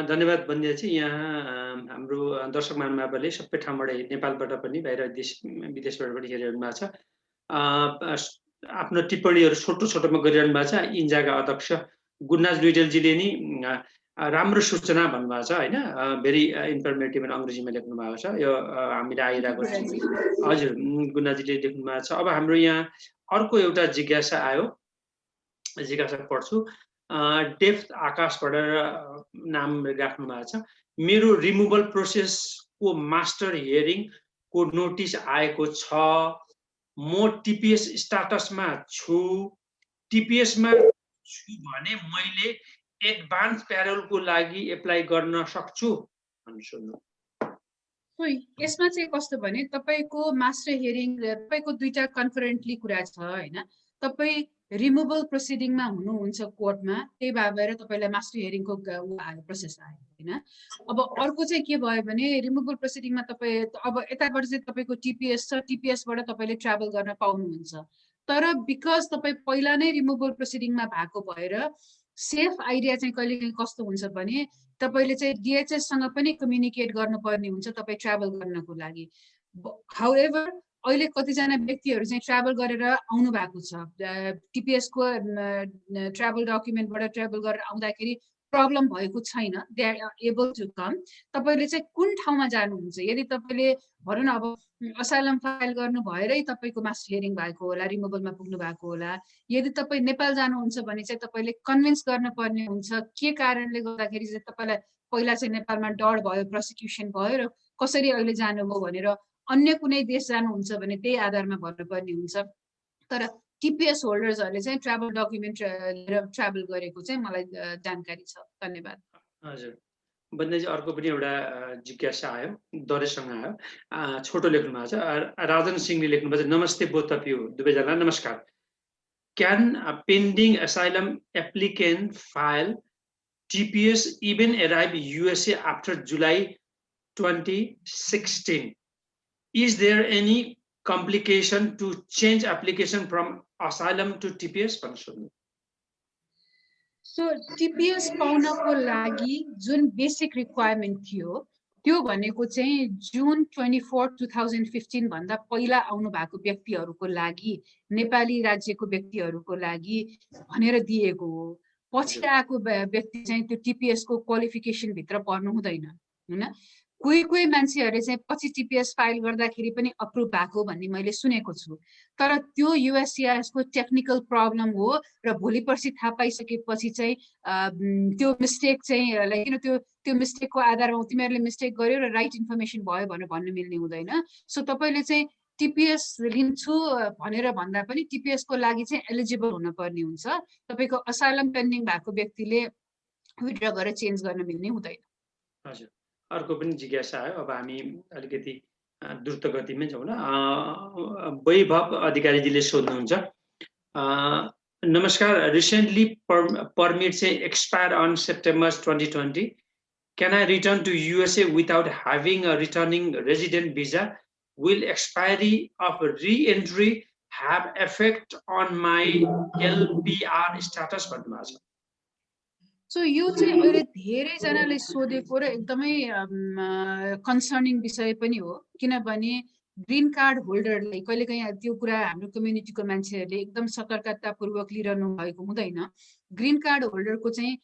धन्यवाद बन्देजी। यहाँ हाम्रो दर्शक महानुभावले सबै ठाउँबाट, नेपालबाट पनि, बाहिर देश विदेशबाट पनि हेरिरहनु भएको छ। आफ्नो टिप्पणीहरू छोटो छोटोमा गरिरहनु भएको छ। इन्जाका अध्यक्ष गुरनाज लुइटेलजीले नि राम्रो सूचना भन्नुभएको छ होइन, भेरी इन्फर्मेटिभ अङ्ग्रेजीमा लेख्नु भएको छ। यो हामीले आइरहेको छ। हजुर, गुरनाजीले लेख्नु भएको छ। अब हाम्रो यहाँ अर्को एउटा जिज्ञासा आयो, जिज्ञासा पढ्छु। डेफ्थ आकाशबाट नाम राख्नु भएको छ। मेरो रिमुभल प्रोसेसको मास्टर हियरिङको नोटिस आएको छ। म टिपिएस स्टाटसमा छु। टिपिएसमा छु भने मैले एडभान्स प्यारोलको लागि एप्लाई गर्न सक्छु भन्नु सोध्नु। यसमा चाहिँ कस्तो भने तपाईँको मास्टर हियरिङ, तपाईँको दुईटा कन्फरेन्टली कुरा छ होइन। तपाईँ रिमुभल प्रोसिडिङमा हुनुहुन्छ कोर्टमा, त्यही भएर तपाईँलाई मास्टर हियरिङको आयो, प्रोसेस आयो होइन। अब अर्को चाहिँ के भयो भने रिमुभल प्रोसिडिङमा तपाईँ अब यताबाट चाहिँ तपाईँको टिपिएस छ, टिपिएसबाट तपाईँले ट्राभल गर्न पाउनुहुन्छ। तर बिकज तपाईँ पहिला नै रिमुभल प्रोसिडिङमा भएको भएर सेफ आइडिया चाहिँ कहिलेकाहीँ कस्तो हुन्छ भने तपाईँले चाहिँ DHSसँग पनि कम्युनिकेट गर्नुपर्ने हुन्छ तपाईँ ट्राभल गर्नको लागि। हाउएभर अहिले कतिजना व्यक्तिहरू चाहिँ ट्राभल गरेर आउनु भएको छ, टिपिएसको ट्राभल डकुमेन्टबाट ट्राभल गरेर आउँदाखेरि प्रब्लम भएको छैन, they are able to come. तपाईँले चाहिँ कुन ठाउँमा जानुहुन्छ, यदि तपाईँले भनौँ न अब असाइलम फाइल गर्नु भएरै तपाईँको मास्टर हियरिङ भएको होला, रिमुभलमा पुग्नु भएको होला। यदि तपाईँ नेपाल जानुहुन्छ भने चाहिँ तपाईँले कन्भिन्स गर्नुपर्ने हुन्छ के कारणले गर्दाखेरि चाहिँ तपाईँलाई पहिला चाहिँ नेपालमा डर भयो, प्रोसिक्युसन भयो र कसरी अहिले जानुभयो भनेर अन्य कुनै देश जानुहुन्छ भने त्यही आधारमा भन्नुपर्ने हुन्छ। तर टिपिएस होल्डर्सहरूले चाहिँ ट्राभल डकुमेन्ट लिएर ट्राभल गरेको चाहिँ मलाई जानकारी छ। धन्यवाद। हजुर, बन्देजी अर्को पनि एउटा जिज्ञासा आयो, दरेसँग आयो, छोटो लेख्नु भएको छ। राजन सिंहले लेख्नु भएको छ। नमस्ते बोथ अफ यू, दुवैजना नमस्कार। Can pending asylum applicant file TPS even arrive USA after July 2016? Is there any complication to change application from asylum to TPS? So TPS पाउनको लागि जुन बेसिक रिक्वायरमेन्ट थियो त्यो भनेको चाहिँ जुन 24, 2015 भन्दा पहिला आउनु भएको व्यक्तिहरूको लागि, नेपाली राज्यको व्यक्तिहरूको लागि भनेर दिएको हो। पछि आएको व्यक्ति चाहिँ त्यो टिपिएस को क्वालिफिकेसन भित्र पर्नु हुँदैन हैन। कोही मान्छेहरुले चाहिँ पछि टिपिएस फाइल गर्दाखेरि पनि अप्रुभ भएको भन्ने मैले सुनेको छु। तर त्यो USCIS को टेक्निकल प्रब्लम हो र भोलि पर्सि थाहा पाइसकेपछि चाहिँ त्यो मिस्टेक चाहिँ लाइक यु नो त्यो मिस्टेकको आधारमा तिमीहरुले मिस्टेक गर्यो र राइट इन्फर्मेसन भयो भनेर भन्नु मिल्ने हुँदैन। सो तपाईले चाहिँ टिपिएस लिन्छु भनेर भन्दा पनि टिपिएस को लागि चाहिँ एलिजिबल हुन पर्ने हुन्छ। तपाईको असाइलम पेन्डिङ भएको व्यक्तिले विथड्र गरेर चेन्ज गर्न मिल्ने हुँदैन। हजुर, अर्को पनि जिज्ञासा आयो। अब हामी अलिकति द्रुत गतिमै जाउँ न। वैभव अधिकारीजीले सोध्नुहुन्छ, नमस्कार, रिसेन्टली परमिट चाहिँ expire on September 2020. Can I return to USA without having a returning resident visa? Will expiry of re-entry have effect on my LPR status? So यो चाहिँ अहिले धेरै जनाले सोधेको र एकदमै कन्सर्निङ विषय पनि हो, किनभने ग्रीन कार्ड होल्डरले कहिलेकाहीँ त्यो कुरा हाम्रो कम्युनिटीको मान्छेहरूले एकदम सतर्कतापूर्वक लिइरहनु भएको हुँदैन। ग्रीन कार्ड होल्डरको चाहिँ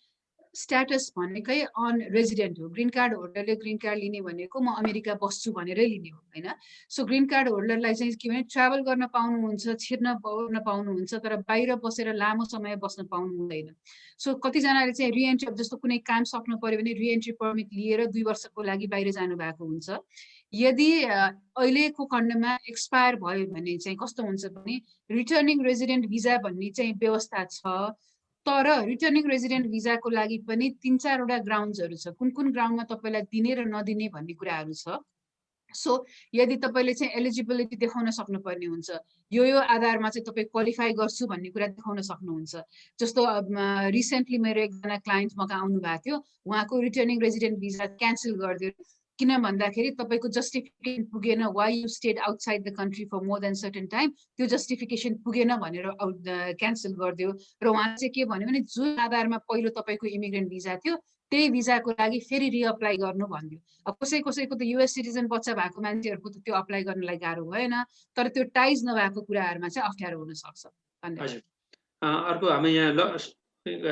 स्ट्याटस भनेकै अन रेजिडेन्ट हो। ग्रिन कार्ड होल्डरले ग्रिन कार्ड लिने भनेको म अमेरिका बस्छु भनेरै लिने हो होइन। सो ग्रिन कार्ड होल्डरलाई चाहिँ के भने ट्राभल गर्न पाउनुहुन्छ, छिर्न पाउनुहुन्छ, तर बाहिर बसेर लामो समय बस्न पाउनु हुँदैन। सो कतिजनाले चाहिँ रिएन्ट्री, जस्तो कुनै काम सक्नु पर्यो भने रिएन्ट्री पर्मिट लिएर 2 वर्षको लागि बाहिर जानु भएको हुन्छ। यदि अहिलेको खण्डमा एक्सपायर भयो भने चाहिँ कस्तो हुन्छ भने रिटर्निङ रेजिडेन्ट भिजा भन्ने चाहिँ व्यवस्था छ। तर रिटर्निङ रेजिडेन्ट भिजाको लागि पनि 3-4 वटा ग्राउन्ड्सहरू छ, कुन कुन ग्राउन्डमा तपाईँलाई दिने र नदिने भन्ने कुराहरू छ। सो यदि तपाईँले चाहिँ एलिजिबिलिटी देखाउन सक्नुपर्ने हुन्छ, यो आधारमा चाहिँ तपाईँ क्वालिफाई गर्छु भन्ने कुरा देखाउन सक्नुहुन्छ। जस्तो रिसेन्टली मेरो एकजना क्लाइन्ट मका आउनु भएको थियो, उहाँको रिटर्निङ रेजिडेन्ट भिजा क्यान्सल गरिदियो। किन भन्दाखेरि तपाईँको जस्टिफिकेसन पुगेन, why you stayed outside the country for more than certain time, त्यो जस्टिफिकेसन पुगेन भनेर क्यान्सल गरिदियो। र उहाँले चाहिँ के भन्यो भने जुन आधारमा पहिलो तपाईँको इमिग्रेन्ट भिजा थियो त्यही भिजाको लागि फेरि रिअप्लाई गर्नु भन्यो। अब कसैको त युएस सिटिजन बच्चा भएको मान्छेहरूको त त्यो अप्लाई गर्नलाई गाह्रो भएन, तर त्यो टाइज नभएको कुराहरूमा चाहिँ अप्ठ्यारो हुन सक्छ। हजुर, अर्को हामी यहाँ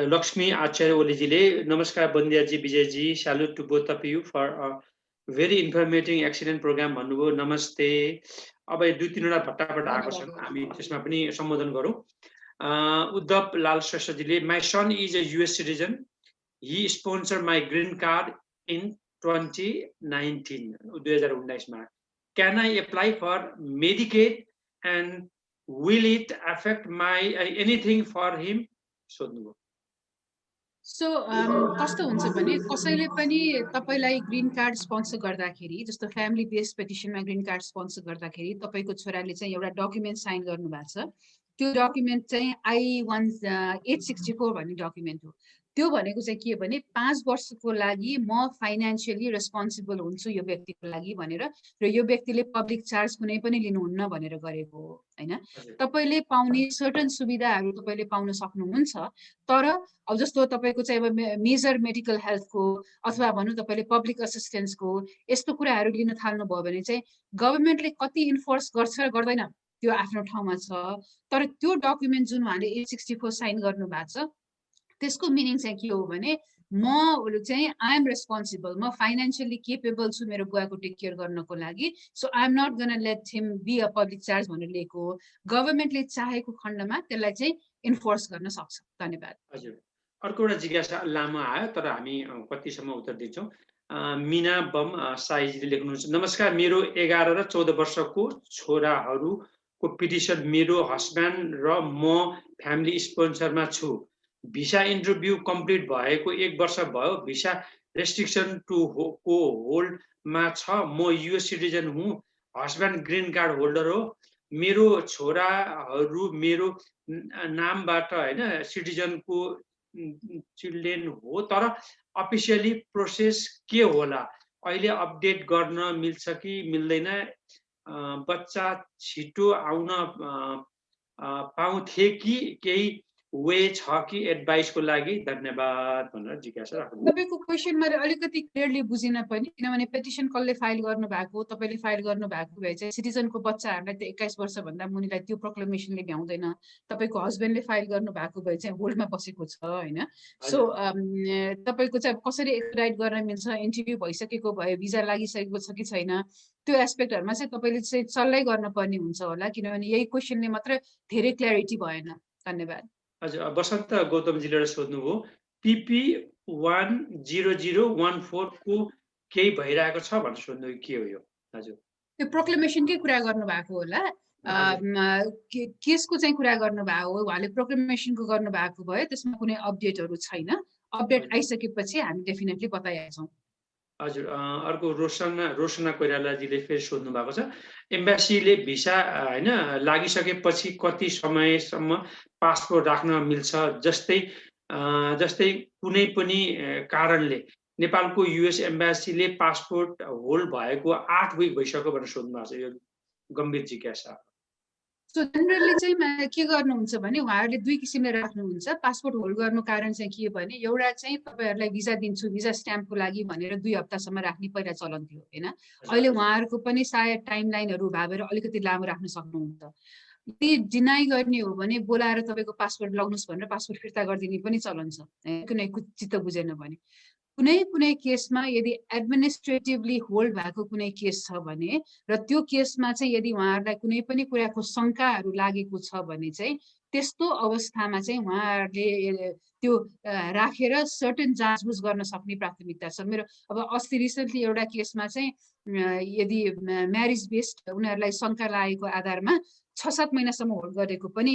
लक्ष्मी आचार्य ओलीजीले नमस्कार Bandiya ji, Vijay ji, salute to both of you for a very informative excellent program भन्नुभयो, नमस्ते। अब 2-3 वटा फटाफट आएको छन्, हामी त्यसमा पनि सम्बोधन गरौँ। उद्धव लाल श्रेष्ठजीले my son is a US citizen, he sponsor my green card in 2019 मा, can I apply for Medicaid and will it affect my anything for him? सोध्नुभयो। सो कस्तो हुन्छ भने कसैले पनि तपाईलाई ग्रीन कार्ड स्पोन्सर गर्दाखेरि, जस्तो फ्यामिली बेस्ड पेटिसनमा ग्रीन कार्ड स्पोन्सर गर्दाखेरि तपाईको छोराले चाहिँ एउटा डकुमेन्ट साइन गर्नु भएको छ। त्यो डकुमेन्ट चाहिँ I-864 भन्ने डकुमेन्ट हो। त्यो भनेको चाहिँ के भने 5 वर्षको लागि म फाइनान्शियली रेस्पोन्सिबल हुन्छु यो व्यक्तिको लागि भनेर, र यो व्यक्तिले पब्लिक चार्ज कुनै पनि लिनुहुन्न भनेर गरेको हो हैन। तपाईले पाउने सर्टेन सुविधाहरू तपाईले पाउन सक्नुहुन्छ, तर अब जस्तो तपाईको चाहिँ अब मेजर मेडिकल हेल्थको अथवा भनौँ तपाईले पब्लिक असिस्टेन्सको यस्तो कुराहरू लिन थाल्नु भयो भने चाहिँ गभर्नमेन्टले कति इन्फोर्स गर्छ र गर्दैन त्यो आफ्नो ठाउँमा छ। तर त्यो डकुमेन्ट जुन उहाँले 864 साइन गर्नु भएको छ त्यसको मिनिङ चाहिँ के हो भने म चाहिँ आई एम रेस्पोन्सिबल, म फाइनेन्शियली केपेबल छु मेरो बुवाको टेक केयर गर्नको लागि। So I am not gonna let him be a public charge भनेर लेखेको हो। गभर्नमेन्टले चाहेको खण्डमा त्यसलाई चाहिँ इन्फोर्स गर्न सक्छ। धन्यवाद। हजुर, अर्को एउटा जिज्ञासा लामो आयो तर हामी कतिसम्म उत्तर दिन्छौँ। मिना बम साईजीले लेख्नुहुन्छ, नमस्कार, मेरो 11 र 14 वर्षको छोराहरूको पिटिसन मेरो हस्ब्यान्ड र म फ्यामिली स्पोन्सरमा छु। भिसा इन्टरभ्यू कम्प्लिट भएको 1 वर्ष भयो। भिसा रेस्ट्रिक्सन टु को होल्डमा छ। म युएस सिटिजन हुँ, हस्ब्यान्ड ग्रिन कार्ड होल्डर हो। मेरो छोराहरू मेरो नामबाट हैन सिटिजनको चिल्ड्रेन हो, तर अफिसियली प्रोसेस के होला? अहिले अपडेट गर्न मिल्छ कि मिल्दैन? बच्चा छिटो आउन पाउँथे कि केही वे छ कि एडभाइसको लागि? धन्यवाद भनेर जिज्ञासा राख्नु। तपाईको क्वेशन मैले अलिकति क्लियरली बुझिन पनि, किनभने पेटिसन कसले फाइल गर्नु भएको, तपाईले फाइल गर्नु भएको भए चाहिँ सिटिजनको बच्चाहरूलाई त 21 वर्ष भन्दा मुनिलाई त्यो प्रोक्लेमेसनले भ्याउँदैन। तपाईको हस्बेन्डले फाइल गर्नु भएको भए चाहिँ होल्डमा बसेको छ हैन। सो तपाईको चाहिँ कसरी एक्सट्राडिट गर्न मिल्छ, इन्टरभ्यू भइसकेको भए भिजा लागिसकेको छ कि छैन, त्यो एस्पेक्टहरुमा चाहिँ तपाईले चाहिँ सल्लाह गर्न पर्ने हुन्छ होला, किनभने यही क्वेशनले मात्र धेरै क्ल्यारिटी भएन। धन्यवाद। हजुर, बसन्त गौतमजीले सोध्नुभयो PP 10014 को केही भइरहेको छ भनेर सोध्नुभयो, के हो यो? हजुर, त्यो प्रोक्लेमेसनकै कुरा गर्नु भएको होला। केसको चाहिँ कुरा गर्नु भएको हो। उहाँले प्रोक्लेमेसनको गर्नु भएको भए त्यसमा कुनै अपडेटहरु छैन। अपडेट आइसकेपछि हामी डेफिनेटली बताइहाल्छौँ। हजुर, अर्को रोशना कोइरालाजीले फेरि सोध्नु भएको छ, एम्बेसीले भिसा हैन लागिसकेपछि कति समयसम्म पासपोर्ट राख्न मिल्छ? जस्तै कुनै पनि कारणले नेपालको युएस एम्बेसीले पासपोर्ट होल्ड भएको 8 विक भइसक्यो भनेर सोध्नु भएको छ। यो गम्भीर जिज्ञासा। सो जनरली चाहिँ के गर्नुहुन्छ भने उहाँहरूले 2 किसिमले राख्नुहुन्छ। पासपोर्ट होल्ड गर्नु कारण चाहिँ के भने एउटा चाहिँ तपाईहरुलाई भिजा दिन्छु, भिजा स्ट्याम्पको लागि भनेर 2 हप्तासम्म राख्ने पहिला चलन थियो हैन। अहिले उहाँहरूको पनि सायद टाइमलाइनहरु भाबेर अलिकति लामो राख्न सक्नुहुन्छ। यदि डिनाई गर्ने हो भने बोलाएर तपाईँको पासपोर्ट लगाउनुहोस् भनेर पासपोर्ट फिर्ता गरिदिने पनि चलन छ, कुनै चित्त बुझेन भने। कुनै कुनै केसमा यदि एडमिनिस्ट्रेटिभली होल्ड भएको कुनै केस छ भने र त्यो केसमा चाहिँ यदि उहाँहरूलाई कुनै पनि कुराको शङ्काहरू लागेको छ भने चाहिँ त्यस्तो अवस्थामा चाहिँ उहाँहरूले त्यो राखेर सर्टेन जाँचबुझ गर्न सक्ने प्राथमिकता छ। मेरो अब अस्ति रिसेन्टली एउटा केसमा चाहिँ यदि म्यारिज बेस्ड उनीहरूलाई शङ्का लागेको आधारमा 6-7 महिनासम्म होल्ड गरेको पनि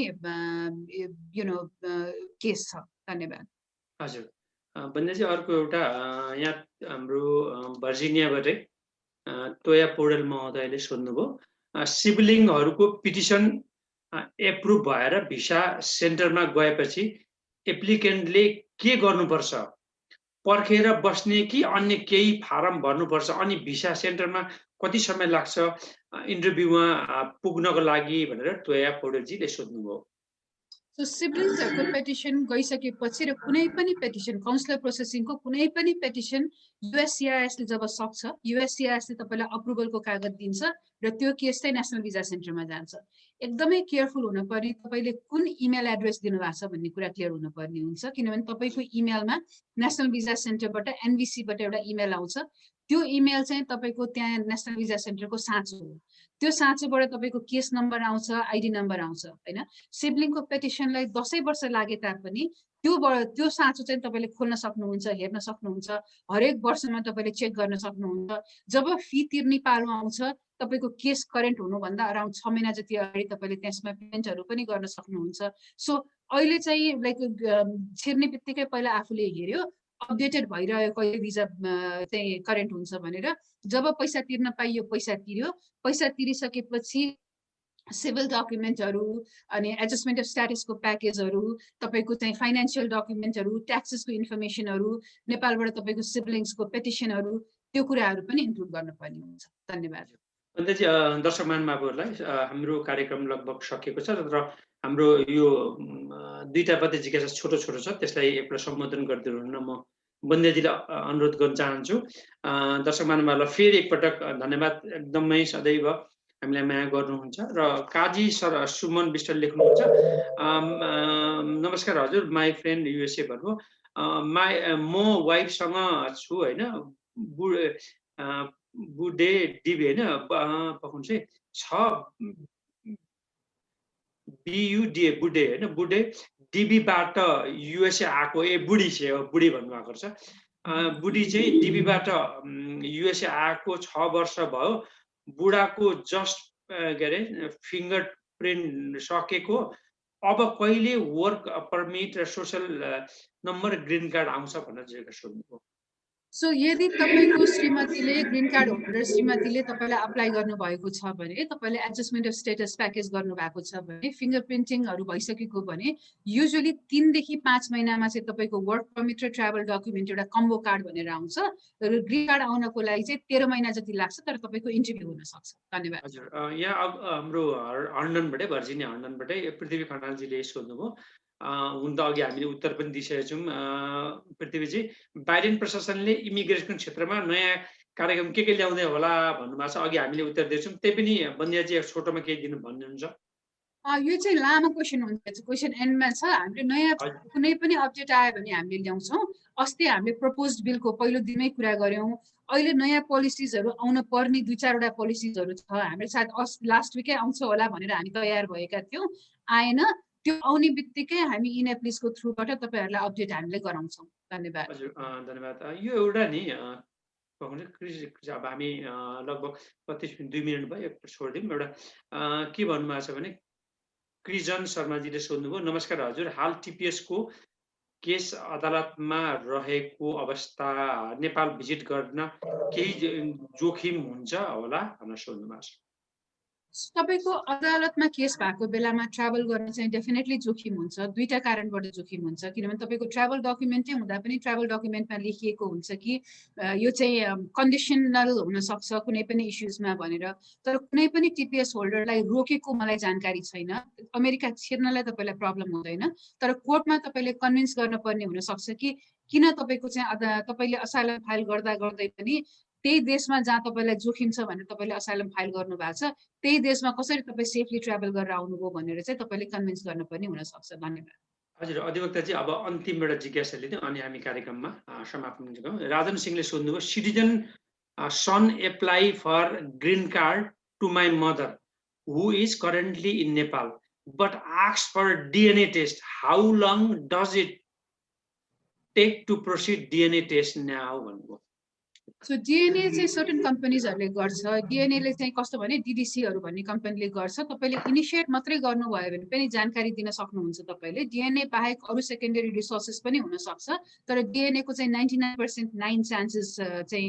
केस छ। धन्यवाद। हजुर बन्देजी, अर्को एउटा यहाँ हाम्रो भर्जिनियाबाटै तोया पौडेल महोदयले सोध्नुभयो, सिब्लिङहरूको पिटिसन एप्रुभ भएर भिसा सेन्टरमा गएपछि एप्लिकेन्टले के गर्नुपर्छ? पर्खेर बस्ने कि अन्य केही फारम भर्नुपर्छ? अनि भिसा सेन्टरमा कति समय लाग्छ इन्टरभ्यूमा पुग्नको लागि भनेर तोया पौडेलजीले सोध्नुभयो। सो सिब्लिङ्सहरूको पेटिसन गइसकेपछि र कुनै पनि पेटिसन काउन्सिलर प्रोसेसिङको कुनै पनि पेटिसन युएससिआइएसले जब सक्छ, युएससिआइएसले तपाईँलाई अप्रुभलको कागज दिन्छ र त्यो केस चाहिँ नेसनल भिजा सेन्टरमा जान्छ। एकदमै केयरफुल हुनुपर्ने, तपाईँले कुन इमेल एड्रेस दिनुभएको छ भन्ने कुरा क्लियर हुनुपर्ने हुन्छ, किनभने तपाईँको इमेलमा नेसनल भिजा सेन्टरबाट एनभिसीबाट एउटा इमेल आउँछ। त्यो इमेल चाहिँ तपाईँको त्यहाँ नेसनल भिजा सेन्टरको साँचो हो। त्यो साँचोबाट तपाईँको केस नम्बर आउँछ, आइडी नम्बर आउँछ होइन। सिब्लिङको पेटिसनलाई 10 वर्ष लागे तापनि त्यो साँचो चाहिँ तपाईँले खोल्न सक्नुहुन्छ, हेर्न सक्नुहुन्छ, हरेक वर्षमा तपाईँले चेक गर्न सक्नुहुन्छ। जब फी तिर्ने पालो आउँछ, तपाईँको केस करेन्ट हुनुभन्दा अराउन्ड 6 महिना जति अगाडि तपाईँले त्यसमा पेमेन्टहरू पनि गर्न सक्नुहुन्छ। सो अहिले चाहिँ लाइक छिर्ने बित्तिकै पहिला आफूले हेऱ्यो अपडेटेड भइरह्यो कहिले भिजा चाहिँ करेन्ट हुन्छ भनेर। जब पैसा तिर्न पाइयो पैसा तिर्यो, पैसा तिरिसकेपछि सिभिल डकुमेन्टहरू अनि एडजस्टमेन्ट अफ स्ट्याटसको प्याकेजहरू, तपाईँको चाहिँ फाइनेन्सियल डकुमेन्टहरू, ट्याक्सेसको इन्फर्मेसनहरू, नेपालबाट तपाईँको सिब्लिङ्सको पेटिसनहरू, त्यो कुराहरू पनि इन्क्लुड गर्नुपर्ने हुन्छ। धन्यवाद। अन्त्यजी दर्शक महानुभावहरूलाई हाम्रो कार्यक्रम लगभग सकिएको छ र हाम्रो यो 2टा मात्रै जिज्ञासा छोटो छोटो छ, त्यसलाई एकपल्ट सम्बोधन गरिदिनु हुन म बन्देजीलाई अनुरोध गर्न चाहन्छु। दर्शक महानुभावहरूलाई फेरि एकपटक धन्यवाद, एकदमै सदैव हामीलाई माया गर्नुहुन्छ। र काजी सर सुमन विष्ट लेख्नुहुन्छ, नमस्कार हजुर, माई फ्रेन्ड युएसए भन्नु, म वाइफसँग छु होइन, बुढे डिबी होइन पकाउनु चाहिँ छ बियुडिए बुढे होइन, बुढे डिबीबाट युएसए आएको, बुढी चाहिँ हो, बुढी भन्नुभएको छ। बुढी चाहिँ डिबीबाट युएसए आएको 6 वर्ष भयो, बुढाको जस्ट के अरे फिङ्गर प्रिन्ट सकेको, अब कहिले वर्क पर्मिट र सोसल नम्बर ग्रिन कार्ड आउँछ भनेर जिज्ञासा सोध्नुभयो। सो यदि तपाईँको श्रीमतीले ग्रिन कार्ड होल्डर श्रीमतीले तपाईँलाई अप्लाई गर्नुभएको छ भने, तपाईँले एडजस्टमेन्ट अफ स्टेटस प्याकेज गर्नुभएको छ भने, फिङ्गर प्रिन्टिङहरू भइसकेको भने युजुअली 3 देखि 5 महिनामा चाहिँ तपाईँको वर्क पर्मिट र ट्राभल डकुमेन्ट एउटा कम्बो कार्ड भनेर आउँछ र ग्रिन कार्ड आउनको लागि चाहिँ 13 महिना जति लाग्छ, तर तपाईँको इन्टरभ्यू हुन सक्छ। धन्यवाद। हजुर, यहाँ हाम्रो हर्ननबाटै, भर्जिनिया हर्ननबाटै पृथ्वी खनालजीले सोध्नुभयो, हुन त अघि हामीले उत्तर पनि दिइसकेका छौँ। पृथ्वीजी, बाइडेन प्रशासनले इमिग्रेसन क्षेत्रमा नयाँ कार्यक्रम के ल्याउँदै होला भन्नुभएको छ, अघि हामीले उत्तर दिएछौँ, त्यही पनि बन्दियाजी छोटोमा केही दिनु भन्नुहुन्छ? यो चाहिँ लामो क्वेसन हुन्छ, क्वेसन एन्डमा छ। हामीले नयाँ कुनै पनि अपडेट आयो भने हामीले ल्याउँछौँ। अस्ति हामीले प्रपोज बिलको पहिलो दिनमै कुरा गऱ्यौँ। अहिले नयाँ पोलिसिजहरू आउन पर्ने 2-4वटा पोलिसिजहरू छ, हाम्रो सायद लास्ट विकै आउँछ होला भनेर हामी तयार भएका थियौँ, आएन। त्यो आउने बित्तिकै हामी इनेप्लिसको थ्रुबाट तपाईँहरूलाई अपडेट हामीले गराउँछौँ। धन्यवाद। हजुर, धन्यवाद। यो एउटा नि अब हामी लगभग 2 मिनट भयो, छोडिदिउँ। एउटा के भन्नुभएको छ भने क्रिजन शर्माजीले सोध्नुभयो, नमस्कार हजुर, हाल टिपिएसको केस अदालतमा रहेको अवस्था नेपाल भिजिट गर्न केही जोखिम हुन्छ होला भनेर सोध्नुभएको छ। तपाईँको अदालतमा केस भएको बेलामा ट्राभल गर्न चाहिँ डेफिनेटली जोखिम हुन्छ। 2टा कारणबाट जोखिम हुन्छ, किनभने तपाईँको ट्राभल डकुमेन्टै हुँदा पनि ट्राभल डकुमेन्टमा लेखिएको हुन्छ कि यो चाहिँ कन्डिसनल हुनसक्छ कुनै पनि इस्युजमा भनेर, तर कुनै पनि टिपिएस होल्डरलाई रोकेको मलाई जानकारी छैन। अमेरिका छिर्नलाई तपाईँलाई प्रब्लम हुँदैन, तर कोर्टमा तपाईँले कन्भिन्स गर्न पर्ने हुनसक्छ कि किन तपाईँको चाहिँ तपाईँले असाइलम फाइल गर्दा गर्दै पनि त्यही देशमा जहाँ तपाईँलाई जोखिम छ भनेर तपाईँले असाइलम फाइल गर्नु भएको छ, त्यही देशमा कसरी तपाईँ सेफली ट्राभल गरेर आउनुभयो भनेर चाहिँ तपाईँले कन्भिन्स गर्नुपर्ने हुनसक्छ। धन्यवाद। हजुर, अधिवक्ताजी अब अन्तिम एउटा जिज्ञासा लिँदै अनि हामी कार्यक्रममा समापन गरौँ। राजन सिंहले सोध्नुभयो, citizen son apply for green card to my mother who is currently in Nepal but ask for DNA test, how long does it take to proceed DNA test now भन्नुभयो। सो DNA चाहिँ सर्टन कम्पनीजहरूले गर्छ। DNA ले चाहिँ कस्तो भने DDCहरू भन्ने कम्पनीले गर्छ। तपाईँले इनिसिएट मात्रै गर्नुभयो भने पनि जानकारी दिन सक्नुहुन्छ तपाईँले। DNA बाहेक अरू सेकेन्डरी रिसोर्सेस पनि हुनसक्छ, तर DNA को चाहिँ 99% 9 चान्सेस चाहिँ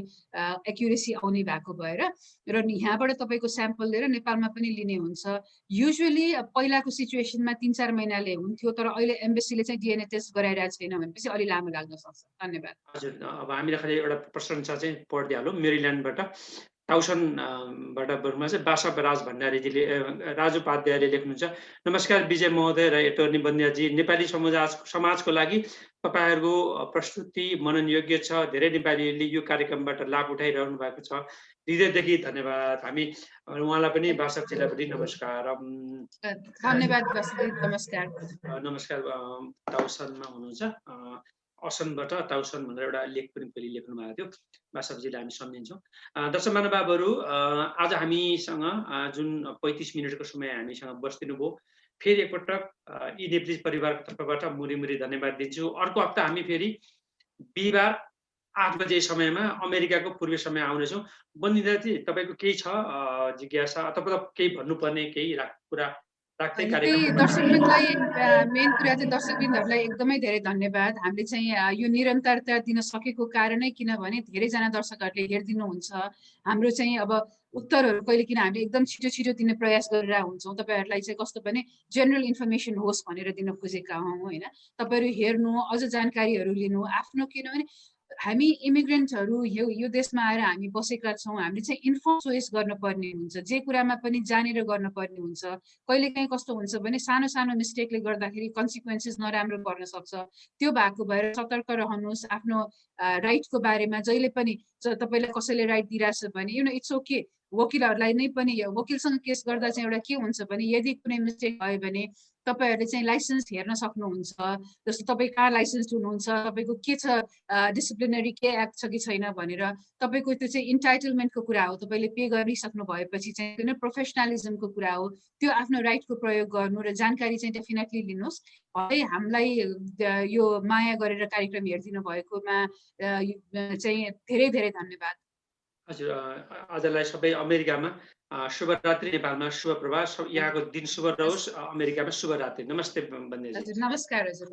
एक्युरेसी आउने भएको भएर र यहाँबाट तपाईँको स्याम्पल लिएर नेपालमा पनि लिने हुन्छ। युजुअली पहिलाको सिचुएसनमा 3-4 महिनाले हुन्थ्यो, तर अहिले एम्बेसीले चाहिँ DNA टेस्ट गराइरहेको छैन भनेपछि अलि लामो लाग्न सक्छ। धन्यवाद। हजुर, अब हामीले खालि एउटा प्रशंसा चाहिँ पढिदिइहालौँ। मेरील्यान्डबाट टाउसनबाट बरुमा चाहिँ बासव राज भण्डारीजीले राजु उपाध्यायले लेख्नुहुन्छ, नमस्कार विजय महोदय र एटर्नी बन्दियाजी, नेपाली समाजको लागि तपाईँहरूको प्रस्तुति मनन योग्य छ। धेरै नेपालीहरूले यो कार्यक्रमबाट लाभ उठाइरहनु भएको छ। हृदयदेखि धन्यवाद। हामी उहाँलाई पनि बासवजीलाई पनि नमस्कार। धन्यवाद बासवजी, नमस्कार। नमस्कार। टाउसनमा हुनुहुन्छ, असनबाट टाउसन भनेर एउटा लेख पनि फेरि लेख्नु भएको थियो। बासवजीलाई हामी सम्झिन्छौँ। दर्शक महानुभावहरू, आज हामीसँग जुन 35 मिनटको समय हामीसँग बसिदिनु भयो, फेरि एकपटक यी नेप्लिज परिवारको तर्फबाट मुरी धन्यवाद दिन्छु। अर्को हप्ता हामी फेरि बिहिबार 8 बजे समयमा अमेरिकाको पूर्वीय समय आउनेछौँ। बन्दिदाजी, तपाईँको केही छ जिज्ञासा अथवा केही भन्नुपर्ने केही कुरा राख्दै कार्यक्रम? दर्शकवृन्दलाई मेन कुरा चाहिँ दर्शकवृन्दहरूलाई एकदमै धेरै धन्यवाद। हामीले चाहिँ यो निरन्तरता दिन सकेको कारणै किनभने धेरैजना दर्शकहरूले हेरिदिनुहुन्छ। हाम्रो चाहिँ अब उत्तरहरू कहिले किन हामीले एकदम छिटो दिने प्रयास गरेर हुन्छौँ। तपाईँहरूलाई चाहिँ कस्तो भने जेनरल इन्फर्मेसन होस् भनेर दिन खोजेका हौँ होइन। तपाईँहरू हेर्नु, अझ जानकारीहरू लिनु, आफ्नो किनभने हामी इमिग्रेन्टहरू यो देशमा आएर हामी बसेका छौँ। हामीले चाहिँ इन्फर्म चोइस गर्नुपर्ने हुन्छ, जे कुरामा पनि जानेर गर्नुपर्ने हुन्छ। कहिलेकाहीँ कस्तो हुन्छ भने सानो मिस्टेकले गर्दाखेरि कन्सिक्वेन्सेस नराम्रो पर्न सक्छ। त्यो भएको भएर सतर्क रहनुहोस्। आफ्नो राइटको बारेमा जहिले पनि तपाईँलाई कसैले राइट दिइरहेछ भने इट्स ओके। वकिलहरूलाई नै पनि वकिलसँग केस गर्दा चाहिँ एउटा के हुन्छ भने यदि कुनै मिस्टेक भयो भने तपाईँहरूले चाहिँ लाइसेन्स हेर्न सक्नुहुन्छ। जस्तो तपाईँ कहाँ लाइसेन्स हुनुहुन्छ, तपाईँको के छ, डिसिप्लिनरी के एक्ट छ कि छैन भनेर। तपाईँको त्यो चाहिँ इन्टाइटलमेन्टको कुरा हो। तपाईँले पे गरिसक्नु भएपछि चाहिँ त्यो नै प्रोफेसनलिजमको कुरा हो। त्यो आफ्नो राइटको प्रयोग गर्नु र जानकारी चाहिँ डेफिनेटली लिनुहोस्। है, हामीलाई यो माया गरेर कार्यक्रम हेरिदिनु भएकोमा चाहिँ धेरै धन्यवाद। हजुर, आजलाई सबै अमेरिकामा शुभरात्रि, नेपालमा शुभ प्रभात। यहाँको दिन शुभ रहोस्, अमेरिकामा शुभरात्रि। नमस्ते बन्देजी। नमस्कार हजुर।